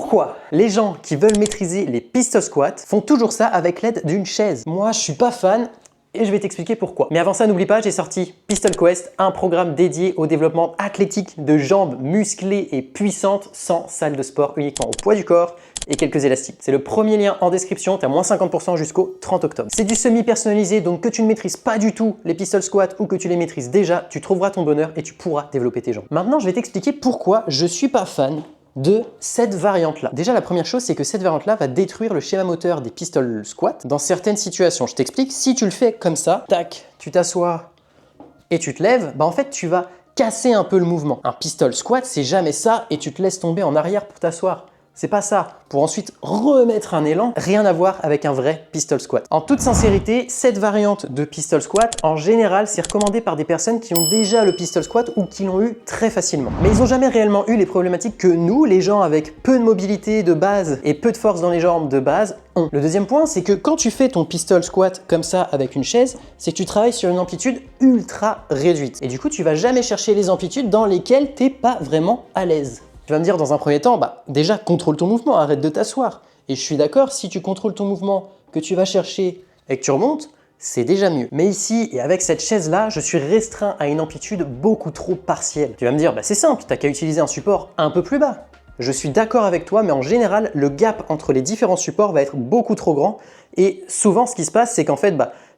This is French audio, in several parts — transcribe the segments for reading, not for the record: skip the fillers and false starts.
Pourquoi les gens qui veulent maîtriser les pistol squats font toujours ça avec l'aide d'une chaise? Moi, je suis pas fan. Et je vais t'expliquer pourquoi. Mais avant ça, n'oublie pas, j'ai sorti Pistol Quest, un programme dédié au développement athlétique de jambes musclées et puissantes sans salle de sport, uniquement au poids du corps et quelques élastiques. C'est le premier lien en description, tu as moins 50% jusqu'au 30 octobre. C'est du semi-personnalisé, donc que tu ne maîtrises pas du tout les pistol squats ou que tu les maîtrises déjà, tu trouveras ton bonheur et tu pourras développer tes jambes. Maintenant, je vais t'expliquer pourquoi je suis pas fan de cette variante-là. Déjà, la première chose, c'est que cette variante-là va détruire le schéma moteur des pistol squats dans certaines situations. Je t'explique, si tu le fais comme ça, tac, tu t'assois et tu te lèves, bah en fait, tu vas casser un peu le mouvement. Un pistol squat, c'est jamais ça et tu te laisses tomber en arrière pour t'asseoir. C'est pas ça. Pour ensuite remettre un élan, rien à voir avec un vrai pistol squat. En toute sincérité, cette variante de pistol squat, en général, c'est recommandé par des personnes qui ont déjà le pistol squat ou qui l'ont eu très facilement. Mais ils n'ont jamais réellement eu les problématiques que nous, les gens avec peu de mobilité de base et peu de force dans les jambes de base, ont. Le deuxième point, c'est que quand tu fais ton pistol squat comme ça avec une chaise, c'est que tu travailles sur une amplitude ultra réduite. Et du coup, tu vas jamais chercher les amplitudes dans lesquelles tu n'es pas vraiment à l'aise. Tu vas me dire dans un premier temps, déjà contrôle ton mouvement, arrête de t'asseoir. Et je suis d'accord, si tu contrôles ton mouvement, que tu vas chercher et que tu remontes, c'est déjà mieux. Mais ici, et avec cette chaise-là, je suis restreint à une amplitude beaucoup trop partielle. Tu vas me dire, c'est simple, tu n'as qu'à utiliser un support un peu plus bas. Je suis d'accord avec toi, mais en général, le gap entre les différents supports va être beaucoup trop grand. Et souvent, ce qui se passe, c'est qu'en fait,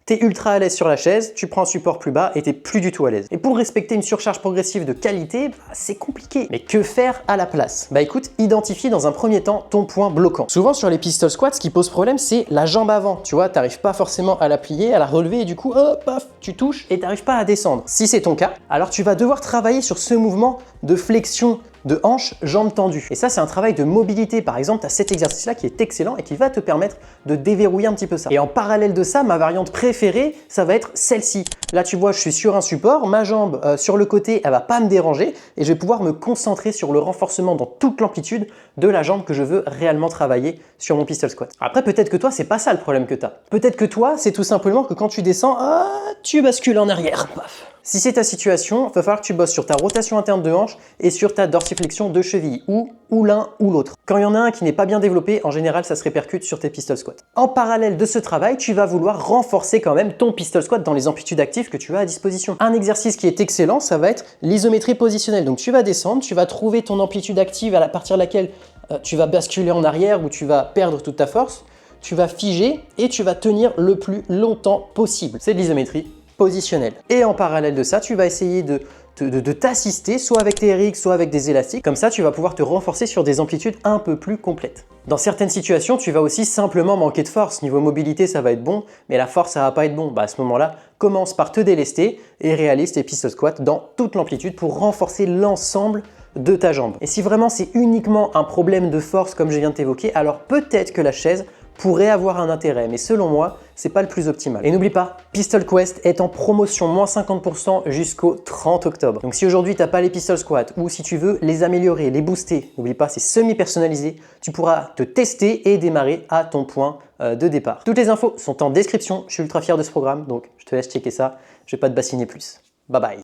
tu es ultra à l'aise sur la chaise, tu prends un support plus bas et tu n'es plus du tout à l'aise. Et pour respecter une surcharge progressive de qualité, c'est compliqué. Mais que faire à la place? Écoute, identifie dans un premier temps ton point bloquant. Souvent sur les pistol squats, ce qui pose problème, c'est la jambe avant. Tu vois, tu n'arrives pas forcément à la plier, à la relever et du coup, hop, paf, tu touches et tu n'arrives pas à descendre. Si c'est ton cas, alors tu vas devoir travailler sur ce mouvement de flexion de hanche, jambes tendues. Et ça, c'est un travail de mobilité. Par exemple, tu as cet exercice-là qui est excellent et qui va te permettre de déverrouiller un petit peu ça. Et en parallèle de ça, ma variante préférée, ça va être celle-ci. Là, tu vois, je suis sur un support, ma jambe sur le côté, elle va pas me déranger et je vais pouvoir me concentrer sur le renforcement dans toute l'amplitude de la jambe que je veux réellement travailler sur mon pistol squat. Après, peut-être que toi, c'est pas ça le problème que tu as. Peut-être que toi, c'est tout simplement que quand tu descends, tu bascules en arrière. Paf. Si c'est ta situation, il va falloir que tu bosses sur ta rotation interne de hanche et sur ta dorsiflexion de cheville, ou l'un ou l'autre. Quand il y en a un qui n'est pas bien développé, en général, ça se répercute sur tes pistol squats. En parallèle de ce travail, tu vas vouloir renforcer quand même ton pistol squat dans les amplitudes actives que tu as à disposition. Un exercice qui est excellent, ça va être l'isométrie positionnelle. Donc tu vas descendre, tu vas trouver ton amplitude active à partir de laquelle tu vas basculer en arrière ou tu vas perdre toute ta force. Tu vas figer et tu vas tenir le plus longtemps possible. C'est de l'isométrie positionnelle. Et en parallèle de ça, tu vas essayer de t'assister soit avec tes RX, soit avec des élastiques. Comme ça, tu vas pouvoir te renforcer sur des amplitudes un peu plus complètes. Dans certaines situations, tu vas aussi simplement manquer de force. Niveau mobilité, ça va être bon, mais la force, ça va pas être bon. À ce moment-là, commence par te délester et réalise tes pistol squats dans toute l'amplitude pour renforcer l'ensemble de ta jambe. Et si vraiment c'est uniquement un problème de force comme je viens de t'évoquer, alors peut-être que la chaise pourrait avoir un intérêt, mais selon moi, c'est pas le plus optimal. Et n'oublie pas, Pistol Quest est en promotion moins 50% jusqu'au 30 octobre. Donc si aujourd'hui tu n'as pas les pistol squats ou si tu veux les améliorer, les booster, n'oublie pas, c'est semi-personnalisé, tu pourras te tester et démarrer à ton point de départ. Toutes les infos sont en description, je suis ultra fier de ce programme, donc je te laisse checker ça, je vais pas te bassiner plus. Bye bye.